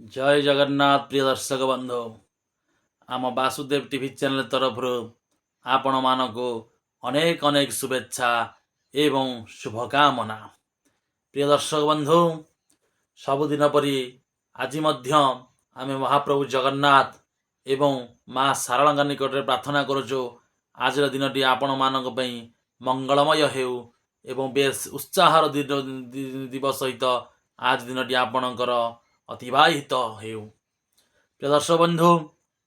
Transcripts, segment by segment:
जय जगन्नाथ प्रिय दर्शक बंधु आम वासुदेव टीवी चैनल तरफ आपण मानक अनेक अनेक शुभेच्छा एवं शुभकामना। प्रिय दर्शक बंधु सबुदिन परी आज आम महाप्रभु जगन्नाथ एवं माँ सारळा निकट में प्रार्थना करुचु आज दिन आपण मानक मंगलमय हेउ एवं बेस उत्साहर दिवस सहित आज दिन आपणकर अतिवाहित हेउ। प्रिय दर्शक बंधु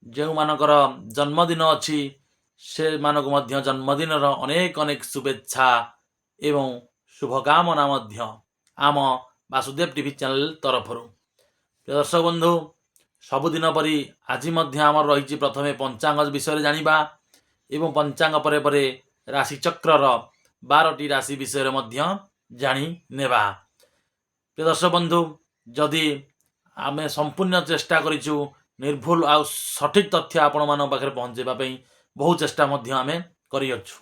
जो मानकर जन्मदिन अच्छी से मानक मध्य जन्मदिन अनेक अनेक शुभेच्छा एवं शुभकामना आम वासुदेव टीवी चैनल तरफ। प्रिय दर्शक बंधु सबुदिन परी आज आम रही प्रथमे पंचांग विषय जानिबा एवं पंचांग परे परे राशि चक्रर 12टी राशि विषय जानी नेबा। प्रिय दर्शक बंधु जदि आमे संपूर्ण चेष्टा करिछु निर्भुल आ सठिक तथ्य आपण मान पाखे पहुँचेवाई बहु चेष्टा आमे करिअछु।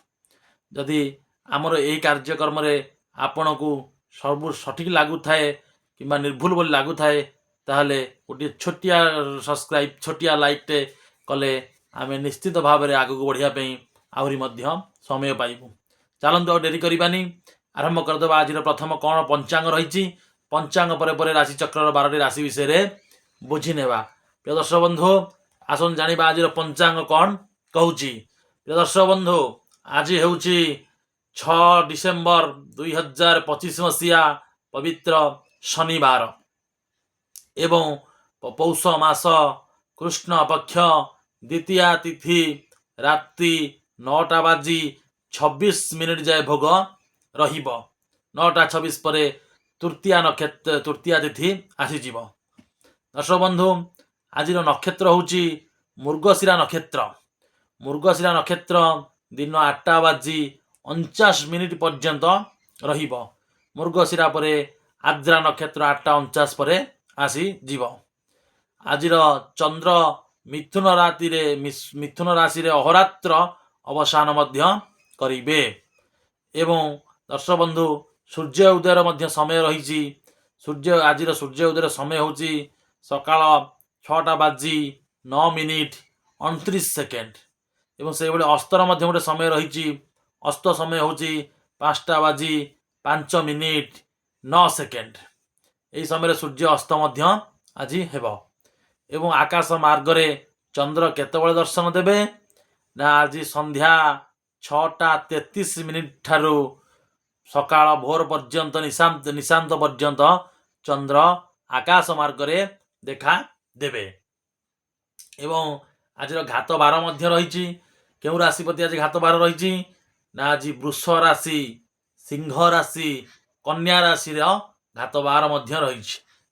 जदि आमर यही कार्यक्रम आपण को सब सठिक लगु थाए कि निर्भुल बोली लगु थाए ताहले गोटे छोटिया सब्सक्राइब छोटिया लाइकटे कले आमे निश्चित भाव में आगू बढ़िया आहरी समय पाइबू। चलतु डेरी करबानी आरंभ करदे। आज प्रथम कौन पंचांग रही पंचांग परे परे राशि चक्र 12टी राशि विषय बुझी नेबा। प्रिय दर्शक बंधु आसन जानिबा आज पंचांग कौन कहूँ। प्रिय दर्शक बंधु आज हूँ 6 डिसेम्बर 2025 मसीहा पवित्र शनिवार एवं पौष मास कृष्ण पक्ष द्वितीया तिथि राति 9टा बाजी 26 मिनिट जाए भोग रहिब। 9टा 26 पर तृतीया नक्षत्र तृतीया तिथि आसीजिव। दर्शक बंधु आज नक्षत्र हूँ मृगशिरा नक्षत्र। मृगशिरा नक्षत्र दिन 8टा बाजी 49 मिनिट पर्यंत रहिब। मृगशिरा पर आद्रा नक्षत्र 8टा 49 पर आसीजिव। आज चंद्र मिथुन मिथुन राशि अहोरात्र अवसान करिबे एवं दर्शक बंधु सूर्य उदयर समय रही। सूर्य आज सूर्य उदयर समय हूँ सकाळ 6टा बाजी 9 मिनिट 29 सेकेंड एवं से अस्तर गोटे समय रही। अस्त समय हूँ 5टा बाजी 5 मिनिट 9 सेकेंड। यही समय सूर्य अस्त आज हेब एवं आकाश मार्गरे चंद्र केतबेले दर्शन देवे ना आज संध्या 6टा 33 मिनिट ठारू सकाळ भोर पर्यंत निशांत पर्यंत चंद्र आकाश मार्गरे देखा देवे। एवं आज घात बार रही। क्यों राशिपति आज घात बार रही ना आज वृष राशि सिंह राशि कन्या राशि घात बार रही।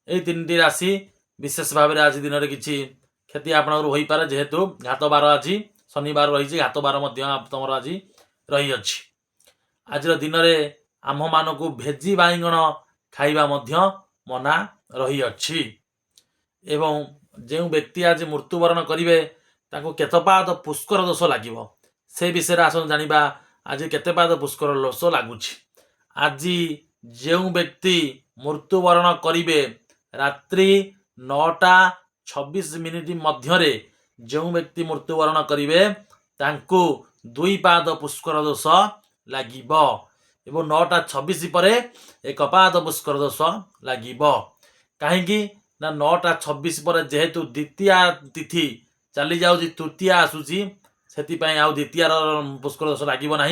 यही 3टी राशि विशेष भाव में आज दिन में किसी क्षति आपणकर हो पारे जेहेतु घात बार आज शनिवार रही घात बार तुम आज रही अछि। आज दिन में आम मान को भेजी बाइगण खाइबा मना रही अछि। एवं जो व्यक्ति आज मृत्युवरण करेंगे ताको केतपाद पुष्कर दोष लगे से विषय आसन जानिबा। आज केतपाद पुष्कर दोष लगुच। आज जो व्यक्ति मृत्युवरण करेंगे रात्रि 9टा 26 मिनिट मध्य जो व्यक्ति मृत्युवरण करेंगे तांको 2 पाद पुष्कर दोष लगे एवं 9टा 26 पर 1 पाद पुष्कर दोष लगे। कहीं ना 9टा 26 पर जेहेतु द्वितीया तिथि चली जाऊँ तृतीया आसूसी से द्वितीयार पुष्कर दोष लगे ना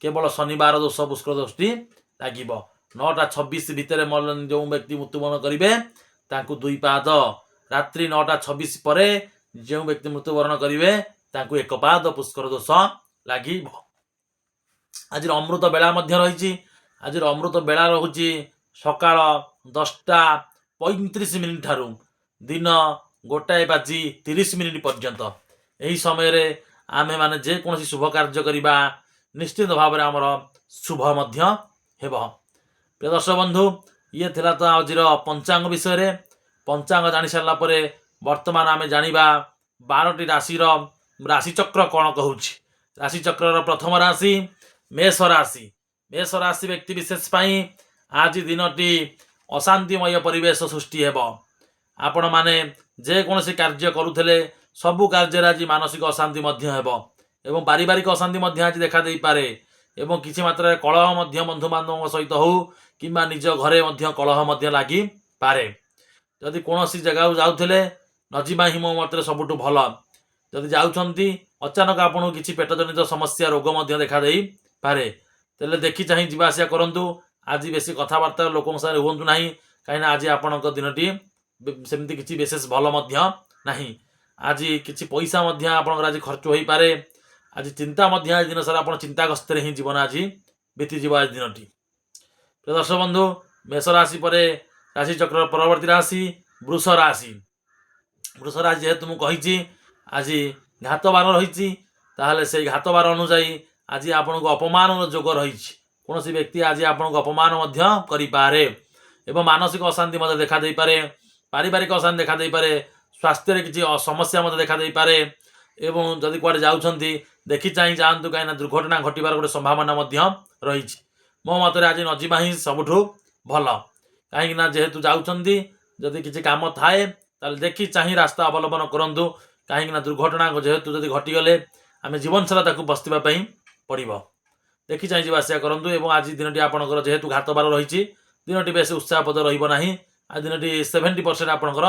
केवल शनिवार दोष पुष्कर दोषटी लगे। 9टा 26 भितर जो व्यक्ति मृत्युवरण करेंगे तांको 2 पाद रात्रि 9टा 26 पर जो व्यक्ति मृत्युवरण करेंगे तांको 1 पाद पुष्कर दोष लगे। आज अमृत बेला रही। आज अमृत बेला रोचे सकाळ 10टा 35 मिनिट ठारू दिन 1टा बाजी 30 मिनिट पर्यंत। यही समय आमे माने जेकोसी शुभ कार्य करवा निश्चित भाव में आमर शुभ हेब। प्रिय दर्शक बंधु ये थिला तो आज पंचांग विषय। पंचांग जानी सारा पर वर्तमान आमे जानिबा 12टी राशि राशिचक्र कौन कहूँ। राशिचक्र प्रथम राशि मेष राशि। मेष राशि व्यक्ति विशेष आज दिनटी अशांतिमय परिवेश सृष्टि हेब। आपण माने जेकोसी कार्य करुले सबु कार्य आज मानसिक अशांति एवं पारिवारिक अशांति आज देखा दे पारे एवं किसी मात्रा कलह बंधु बांधव सहित हो कि निज घरे कलह लगी पारे। जदि कौन जगह जाऊे नजिबा ही मो मत सबुठ भल। जदि जाऊँगी अचानक आपको किसी पेट जनित समस्या रोग देखा दे पारे तेल देखी चाह जावासिया करूँ। आज बेसी कथबार्ता लोक साथ हूँ ना कहीं आज आपण दिनटी सेमती किसी विशेष भल ना। आज किसी पैसा आज खर्च हो पारे। आज चिंता आज दिन सारा आप चिंताग्रस्त ही जीवन आज बीतीज आज दिनटी। दर्शक बंधु मेष राशि पर राशि चक्र परवर्ती राशि वृष राशि। वृष राशि जेहेतु मुझे आज घात बार रही से घात बार अनुजाई आज आपन को अपमान जोग रही कौन व्यक्ति आज आपन को अपमान करे एवं मानसिक अशांति देखा दे पारे। पारिवारिक अशांति देखा दे पारे। स्वास्थ्य किसी समस्या देखा दे पारे एवं जदि कुआडे जाउछंती देखि चाहि जातु कहीं दुर्घटना घटवार गोटे संभावना रही। मो मत आज नजिबा ही सबुठू भल कहीं जेहेतु जाउछंती जदि किसी काम थाए ताले देखि चाहि रास्ता अवलंबन करंतु कहीं दुर्घटना जेहेतु जदि घटीगले आम जीवन सारा ताकू बसवाई पड़ो। देखि चाहि जावासिया करूँ एवं आज दिनटी आपंकर जेहेतु घात बार रही दिनटी बेस उत्साहपद रहा। आज दिनटी 70% आपंकर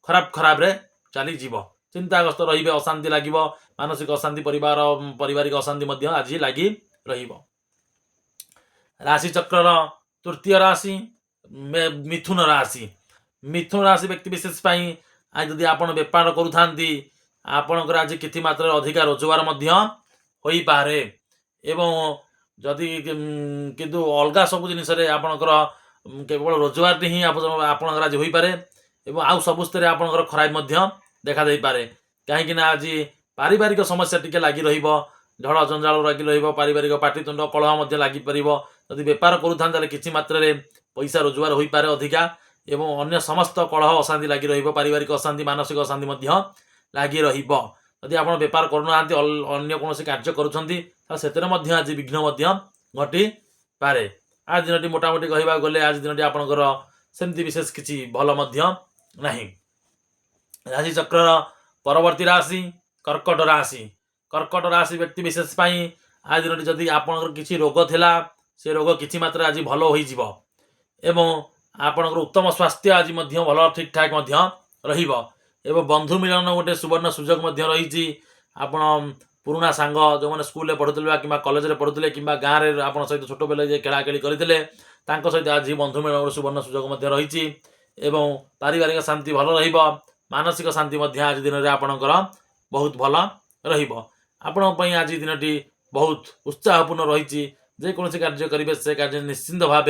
खराब खराब रे चली जीव चिंताग्रस्त रे अशांति लगे मानसिक अशांति पारिवारिक अशांति आज लगी राशि चक्र तृतीय राशि मिथुन राशि। मिथुन राशि व्यक्ति विशेष आज जदि आप बेपार करुँच आपणकर आज किसी मात्रा अधिका रोजगार हो पारे एवं जदि किंतु अलग सब जिनस आपणकर केवल रोजगार ही आपणकर आज हो पारे एवं आउ सब स्तर आपणकर खराब देखा दे पारे कहीं आज पारिवारिक समस्या टिके लगी झड़ जंजाल लगी पारिवारिक पाटितुंड कलह लगी पार। जदि बेपार करूँ किसी मात्रा पैसा रोजगार हो पारे अधिका एवं अन्य समस्त कलह अशांति लगी पारिवारिक अशांति मानसिक अशांति लगी रदि आप बेपार करूना अन्य कौन कार्य करुँच आज विघ्न घटी पारे। आज दिन मोटामोटी कहवा गले आज दिन आपंकर सेमती विशेष किसी भल ना। राशि चक्र परवर्ती राशि कर्कट राशि। कर्कट राशि व्यक्ति विशेष आज दिन जदि आपंकर किसी रोग थिला से रोग किसी मात्रा आज भल हो एवं आपंकर उत्तम स्वास्थ्य आज भल ठीक ठाक एवं बंधु मिलन गोटे सुवर्ण सुजोग रही। आपण पुराना सांग जो मैंने स्कूल पढ़ुले कि कॉलेज पढ़ुले कि गाँव में आप सहित छोट बेले खेलाखेली करते सहित आज बंधु मिलन गोटे सुवर्ण सुजोग रही एवं पारिवारिक शांति भल मानसिक शांति आज दिन में आपणकर बहुत भल रही। आज दिन बहुत उत्साहपूर्ण रही जेकोसी कार्य करेंगे से कार्य निश्चिंत भाव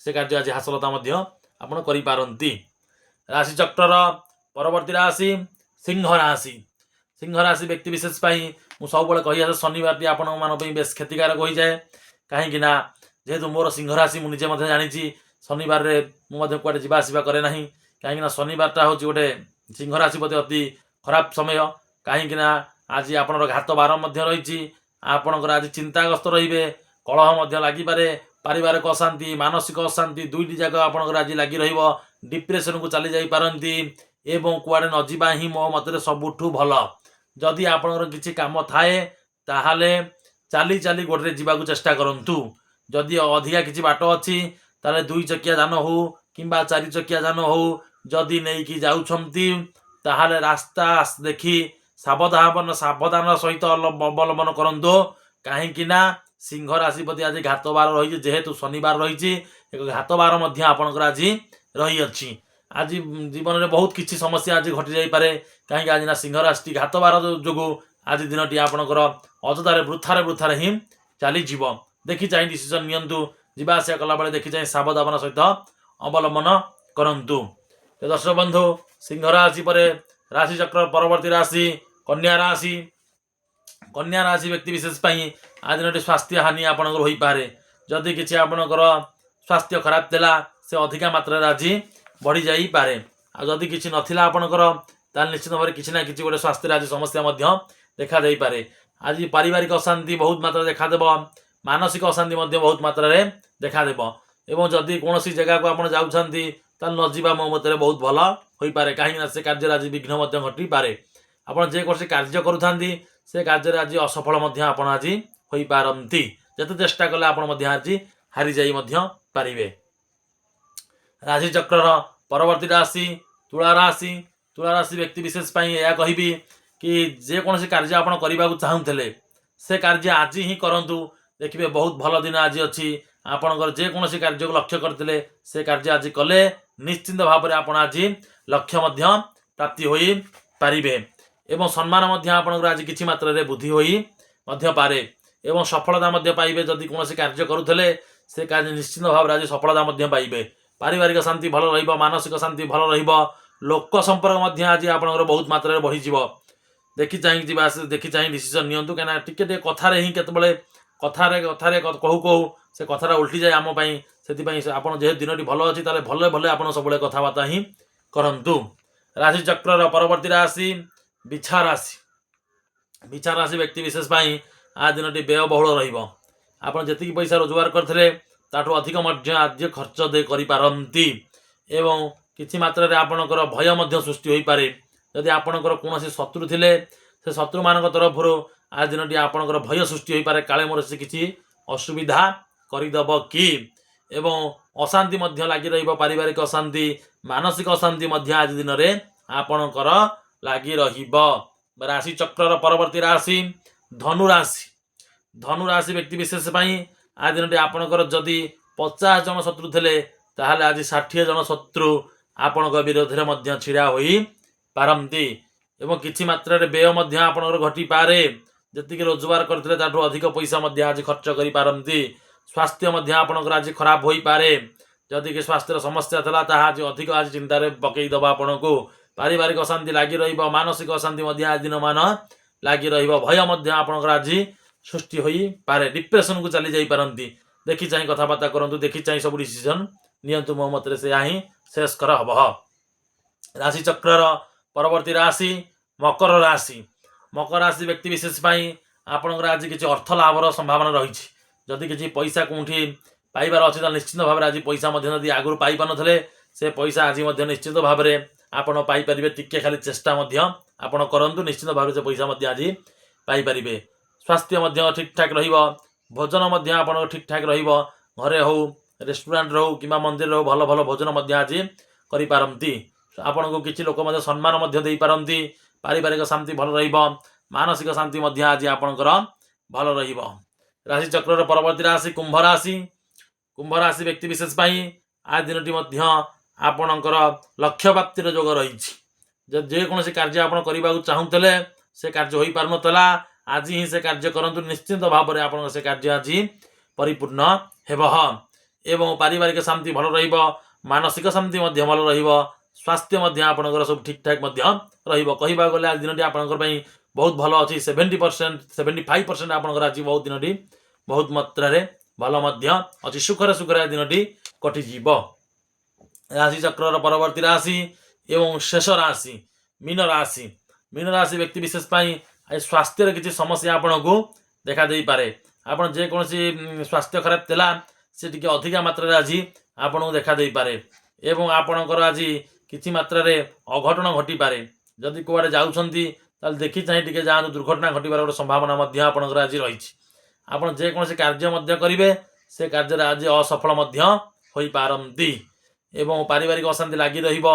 से कार्य आज हासिलता आप पारती। राशि चक्र परवर्ती राशि सिंह राशि। सिंह राशि व्यक्ति विशेष मुझे सब कही शनिवार टी आपण मैं बेस क्षतिकारक हो जाए कहीं जेहेतु मोर सिंह राशि मुझे जानी शनिवार मुझे कड़े जावासवा करे ना कहीं शनिवारटा हूँ गोटे सिंह राशि प्रति अति खराब समय कहीं आज आपणर घात बार रही आपणकर आज चिंताग्रस्त रे कलह लगी पारे पारिवारिक अशांति मानसिक अशांति दुईटी जाक आपणकर आज लगी डिप्रेशन को चली जाई पारंती एवं कुआडे न जीवा ही मो मत सबुठू भल। जदि आपणकर किसी काम थाए ताहाले चाली चाली गोटे जावाक चेष्टा करूँ। जदि अधिका किसी बाट अच्छी ताले 2 चकिया जान हो कि 4 चकिया जान हो जदि नहीं कि जाउछंती ताहाले रास्ता देखी सावधान सहित अवलंबन करंतो कहीं सिंह राशि प्रति आज घात बार रही जेहेतु शनिवार रही एक घात बार आपणकर आज रही अच्छी। आज जीवन में बहुत किसी समस्या आज घटी जाई पारे कहीं आज ना सिंह राशि घात बार जो आज दिनटी आपणकर अजदारे वृथारे ही चली जीव। देखी चाहे डिसीजन नियंतु जीवा आसिया कला बेले देखी चाहे सावधान सहित अवलंबन करंतु। दर्शक बंधु सिंह राशि पर राशि चक्र परवर्ती राशि कन्या राशि। कन्या राशि व्यक्ति विशेष आज दिन स्वास्थ्य हानि आपणकर हो पारे। जदि किसी आपणकर स्वास्थ्य खराब थिला से अधिका मात्रा आज बढ़ी जाई पारे। जदि किसी नथिला आपणकर ताल निश्चित भाव किसी ना कि गोटे स्वास्थ्य आज समस्या देखा दे पारे। आज पारिवारिक अशांति बहुत मात्रा देखादेव मानसिक अशांति बहुत मात्रा देखा एवं जदि कौन जगह को आप जाऊँगी न जावा मो मत बहुत भल ହୋଇପାରେ, କାହିଁକିନା ସେ କାର୍ଯ୍ୟରେ ଆଜି ବିଘ୍ନ ମଧ୍ୟ ଘଟିପାରେ। ଆପଣ ଯେକୌଣସି କାର୍ଯ୍ୟ କରୁଥାନ୍ତି ସେ କାର୍ଯ୍ୟରେ ଆଜି ଅସଫଳ ମଧ୍ୟ ଆପଣ ଆଜି ହୋଇପାରନ୍ତି। ଯେତେ ଚେଷ୍ଟା କଲେ ଆପଣ ମଧ୍ୟ ଆଜି ହାରିଯାଇ ମଧ୍ୟ ପାରିବେ। ରାଶିଚକ୍ରର ପରବର୍ତ୍ତୀ ରାଶି ତୁଳା ରାଶି। ତୁଳା ରାଶି ବ୍ୟକ୍ତି ବିଶେଷ ପାଇଁ ଏହା କହିବି କି ଯେକୌଣସି କାର୍ଯ୍ୟ ଆପଣ କରିବାକୁ ଚାହୁଁଥିଲେ ସେ କାର୍ଯ୍ୟ ଆଜି ହିଁ କରନ୍ତୁ। ଦେଖିବେ ବହୁତ ଭଲ ଦିନ ଆଜି ଅଛି। ଆପଣଙ୍କର ଯେକୌଣସି କାର୍ଯ୍ୟକୁ ଲକ୍ଷ୍ୟ କରିଥିଲେ ସେ କାର୍ଯ୍ୟ ଆଜି କଲେ ନିଶ୍ଚିନ୍ତ ଭାବରେ ଆପଣ ଆଜି ଲକ୍ଷ୍ୟ ମଧ୍ୟ ପ୍ରାପ୍ତି ହୋଇପାରିବେ ଏବଂ ସମ୍ମାନ ମଧ୍ୟ ଆପଣଙ୍କର ଆଜି କିଛି ମାତ୍ରାରେ ବୃଦ୍ଧି ହୋଇ ମଧ୍ୟ ପାରେ ଏବଂ ସଫଳତା ମଧ୍ୟ ପାଇବେ। ଯଦି କୌଣସି କାର୍ଯ୍ୟ କରୁଥିଲେ ସେ କାର୍ଯ୍ୟ ନିଶ୍ଚିନ୍ତ ଭାବରେ ଆଜି ସଫଳତା ମଧ୍ୟ ପାଇବେ। ପାରିବାରିକ ଶାନ୍ତି ଭଲ ରହିବ, ମାନସିକ ଶାନ୍ତି ଭଲ ରହିବ, ଲୋକ ସମ୍ପର୍କ ମଧ୍ୟ ଆଜି ଆପଣଙ୍କର ବହୁତ ମାତ୍ରାରେ ବଢ଼ିଯିବ। ଦେଖି ଚାହିଁ ଯିବା, ଦେଖି ଚାହିଁ ଡିସିସନ୍ ନିଅନ୍ତୁ, କାହିଁକିନା ଟିକେ ଟିକେ କଥାରେ ହିଁ କେତେବେଳେ କଥାରେ କହୁ କହୁ ସେ କଥାଟା ଉଲ୍ଟିଯାଏ ଆମ ପାଇଁ। ସେଥିପାଇଁ ଆପଣ ଯେହେତୁ ଦିନଟି ଭଲ ଅଛି ତାହେଲେ ଭଲେ ଭଲେ ଆପଣ ସବୁବେଳେ କଥାବାର୍ତ୍ତା ହିଁ କରନ୍ତୁ। ରାଶିଚକ୍ରର ପରବର୍ତ୍ତୀ ରାଶି ବିଛା ରାଶି। ବିଛା ରାଶି ବ୍ୟକ୍ତି ବିଶେଷ ପାଇଁ ଆ ଦିନଟି ବ୍ୟୟବହୁଳ ରହିବ। ଆପଣ ଯେତିକି ପଇସା ରୋଜଗାର କରିଥିଲେ ତାଠୁ ଅଧିକ ମଧ୍ୟ ଆଜି ଖର୍ଚ୍ଚ କରିପାରନ୍ତି ଏବଂ କିଛି ମାତ୍ରାରେ ଆପଣଙ୍କର ଭୟ ମଧ୍ୟ ସୃଷ୍ଟି ହୋଇପାରେ। ଯଦି ଆପଣଙ୍କର କୌଣସି ଶତ୍ରୁ ଥିଲେ ସେ ଶତ୍ରୁମାନଙ୍କ ତରଫରୁ ଆଜି ଦିନଟି ଆପଣଙ୍କର ଭୟ ସୃଷ୍ଟି ହୋଇପାରେ, କାଳେ ମୋର ସେ କିଛି ଅସୁବିଧା କରିଦେବ କି, ଏବଂ ଅଶାନ୍ତି ମଧ୍ୟ ଲାଗି ରହିବ। ପାରିବାରିକ ଅଶାନ୍ତି, ମାନସିକ ଅଶାନ୍ତି ମଧ୍ୟ ଆଜି ଦିନରେ ଆପଣଙ୍କର ଲାଗି ରହିବ। ରାଶିଚକ୍ରର ପରବର୍ତ୍ତୀ ରାଶି ଧନୁ ରାଶି। ଧନୁ ରାଶି ବ୍ୟକ୍ତି ବିଶେଷ ପାଇଁ ଆଜି ଦିନଟି ଆପଣଙ୍କର ଯଦି 50 ଜଣ ଶତ୍ରୁ ଥିଲେ ତାହେଲେ ଆଜି 60 ଜଣ ଶତ୍ରୁ ଆପଣଙ୍କ ବିରୋଧରେ ମଧ୍ୟ ଛିଡ଼ା ହୋଇପାରନ୍ତି ଏବଂ କିଛି ମାତ୍ରାରେ ବ୍ୟୟ ମଧ୍ୟ ଆପଣଙ୍କର ଘଟିପାରେ। ଯେତିକି ରୋଜଗାର କରିଥିଲେ ତାଠୁ ଅଧିକ ପଇସା ମଧ୍ୟ ଆଜି ଖର୍ଚ୍ଚ କରିପାରନ୍ତି। ସ୍ୱାସ୍ଥ୍ୟ ମଧ୍ୟ ଆପଣଙ୍କର ଆଜି ଖରାପ ହୋଇପାରେ। ଯଦି କି ସ୍ୱାସ୍ଥ୍ୟର ସମସ୍ୟା ଥିଲା ତାହା ଆଜି ଅଧିକ ଆଜି ଚିନ୍ତାରେ ପକାଇଦେବ ଆପଣଙ୍କୁ। ପାରିବାରିକ ଅଶାନ୍ତି ଲାଗି ରହିବ, ମାନସିକ ଅଶାନ୍ତି ମଧ୍ୟ ଆଜି ଦିନମାନ ଲାଗି ରହିବ। ଭୟ ମଧ୍ୟ ଆପଣଙ୍କର ଆଜି ସୃଷ୍ଟି ହୋଇପାରେ, ଡିପ୍ରେସନକୁ ଚାଲି ଯାଇପାରନ୍ତି। ଦେଖି ଚାହିଁ କଥାବାର୍ତ୍ତା କରନ୍ତୁ, ଦେଖି ଚାହିଁ ସବୁ ଡିସିସନ୍ ନିଅନ୍ତୁ। ମୋ ମତରେ ସେୟା ହିଁ ଶ୍ରେୟସ୍କର ହବ। ରାଶିଚକ୍ରର ପରବର୍ତ୍ତୀ ରାଶି ମକର ରାଶି। ମକର ରାଶି ବ୍ୟକ୍ତି ବିଶେଷ ପାଇଁ ଆପଣଙ୍କର ଆଜି କିଛି ଅର୍ଥ ଲାଭର ସମ୍ଭାବନା ରହିଛି। ଯଦି କିଛି ପଇସା କେଉଁଠି ପାଇବାର ଅଛି ତାହେଲେ ନିଶ୍ଚିତ ଭାବରେ ଆଜି ପଇସା ମଧ୍ୟ ଯଦି ଆଗରୁ ପାଇପାରୁନଥିଲେ ସେ ପଇସା ଆଜି ମଧ୍ୟ ନିଶ୍ଚିତ ଭାବରେ ଆପଣ ପାଇପାରିବେ। ଟିକେ ଖାଲି ଚେଷ୍ଟା ମଧ୍ୟ ଆପଣ କରନ୍ତୁ, ନିଶ୍ଚିତ ଭାବରେ ସେ ପଇସା ମଧ୍ୟ ଆଜି ପାଇପାରିବେ। ସ୍ୱାସ୍ଥ୍ୟ ମଧ୍ୟ ଠିକ୍ଠାକ୍ ରହିବ, ଭୋଜନ ମଧ୍ୟ ଆପଣଙ୍କର ଠିକ୍ଠାକ୍ ରହିବ। ଘରେ ହେଉ, ରେଷ୍ଟୁରାଣ୍ଟରେ ହେଉ କିମ୍ବା ମନ୍ଦିରରେ ହେଉ ଭଲ ଭଲ ଭୋଜନ ମଧ୍ୟ ଆଜି କରିପାରନ୍ତି। ଆପଣଙ୍କୁ କିଛି ଲୋକ ମଧ୍ୟ ସମ୍ମାନ ମଧ୍ୟ ଦେଇପାରନ୍ତି। ପାରିବାରିକ ଶାନ୍ତି ଭଲ ରହିବ, ମାନସିକ ଶାନ୍ତି ମଧ୍ୟ ଆଜି ଆପଣଙ୍କର ଭଲ ରହିବ। ରାଶିଚକ୍ରର ପରବର୍ତ୍ତୀ ରାଶି କୁମ୍ଭ ରାଶି। କୁମ୍ଭ ରାଶି ବ୍ୟକ୍ତି ବିଶେଷ ପାଇଁ ଆଜି ଦିନଟି ମଧ୍ୟ ଆପଣଙ୍କର ଲକ୍ଷ୍ୟ ପ୍ରାପ୍ତିର ଯୋଗ ରହିଛି। ଯେକୌଣସି କାର୍ଯ୍ୟ ଆପଣ କରିବାକୁ ଚାହୁଁଥିଲେ ସେ କାର୍ଯ୍ୟ ହୋଇପାରୁନଥିଲା, ଆଜି ହିଁ ସେ କାର୍ଯ୍ୟ କରନ୍ତୁ। ନିଶ୍ଚିନ୍ତ ଭାବରେ ଆପଣଙ୍କ ସେ କାର୍ଯ୍ୟ ଆଜି ପରିପୂର୍ଣ୍ଣ ହେବ ଏବଂ ପାରିବାରିକ ଶାନ୍ତି ଭଲ ରହିବ, ମାନସିକ ଶାନ୍ତି ମଧ୍ୟ ଭଲ ରହିବ, ସ୍ୱାସ୍ଥ୍ୟ ମଧ୍ୟ ଆପଣଙ୍କର ସବୁ ଠିକ୍ଠାକ୍ ମଧ୍ୟ ରହିବ। କହିବାକୁ ଗଲେ ଆଜି ଦିନଟି ଆପଣଙ୍କ ପାଇଁ ବହୁତ ଭଲ ଅଛି। 70%, 75% ଆପଣଙ୍କର ଆଜି ବହୁତ ଦିନଟି ବହୁତ ମାତ୍ରାରେ ଭଲ ମଧ୍ୟ ଅଛି। ସୁଖରେ ସୁଖରେ ଆଜି ଦିନଟି କଟିଯିବ। ରାଶିଚକ୍ରର ପରବର୍ତ୍ତୀ ରାଶି ଏବଂ ଶେଷ ରାଶି ମୀନ ରାଶି। ମୀନ ରାଶି ବ୍ୟକ୍ତି ବିଶେଷ ପାଇଁ ଆଜି ସ୍ୱାସ୍ଥ୍ୟରେ କିଛି ସମସ୍ୟା ଆପଣଙ୍କୁ ଦେଖାଦେଇପାରେ। ଆପଣ ଯେକୌଣସି ସ୍ୱାସ୍ଥ୍ୟ ଖରାପ ଥିଲା ସେ ଟିକେ ଅଧିକା ମାତ୍ରାରେ ଆଜି ଆପଣଙ୍କୁ ଦେଖାଦେଇପାରେ ଏବଂ ଆପଣଙ୍କର ଆଜି କିଛି ମାତ୍ରାରେ ଅଘଟଣ ଘଟିପାରେ। ଯଦି କୁଆଡ଼େ ଯାଉଛନ୍ତି ତାହେଲେ ଦେଖି ଚାହିଁ ଟିକେ ଯାଆନ୍ତୁ, ଦୁର୍ଘଟଣା ଘଟିବାର ଗୋଟେ ସମ୍ଭାବନା ମଧ୍ୟ ଆପଣଙ୍କର ଆଜି ରହିଛି। ଆପଣ ଯେକୌଣସି କାର୍ଯ୍ୟ ମଧ୍ୟ କରିବେ ସେ କାର୍ଯ୍ୟରେ ଆଜି ଅସଫଳ ମଧ୍ୟ ହୋଇପାରନ୍ତି ଏବଂ ପାରିବାରିକ ଅଶାନ୍ତି ଲାଗି ରହିବ,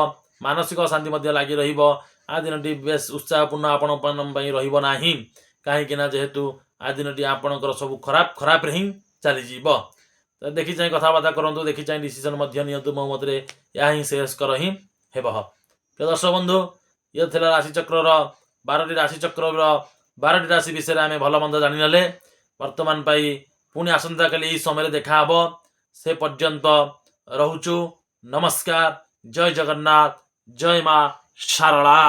ମାନସିକ ଅଶାନ୍ତି ମଧ୍ୟ ଲାଗି ରହିବ। ଆଜି ଦିନଟି ବେଶ ଉତ୍ସାହପୂର୍ଣ୍ଣ ଆପଣଙ୍କ ପାଇଁ ରହିବ ନାହିଁ, କାହିଁକିନା ଯେହେତୁ ଆଜି ଦିନଟି ଆପଣଙ୍କର ସବୁ ଖରାପରେ ହିଁ ଚାଲିଯିବ। ତ ଦେଖି ଚାହିଁ କଥାବାର୍ତ୍ତା କରନ୍ତୁ, ଦେଖି ଚାହିଁ ଡିସିସନ୍ ମଧ୍ୟ ନିଅନ୍ତୁ। ମୋ ମତରେ ଏହା ହିଁ ଶ୍ରେୟସ୍କର ହିଁ ହେବ। ପ୍ରିୟ ଦର୍ଶକ ବନ୍ଧୁ, ଇଏ ଥିଲା ରାଶିଚକ୍ରର 12ଟି ରାଶିଚକ୍ରର 12ଟି ରାଶି ବିଷୟରେ ଆମେ ଭଲ ମନ୍ଦ ଜାଣିନେଲେ। ବର୍ତ୍ତମାନ ପାଇଁ ପୁଣି ଆସନ୍ତାକାଲି ଏହି ସମୟରେ ଦେଖାହେବ। ସେ ପର୍ଯ୍ୟନ୍ତ ରହୁଛୁ। ନମସ୍କାର, ଜୟ ଜଗନ୍ନାଥ, ଜୟ ମା ଶାରଳା।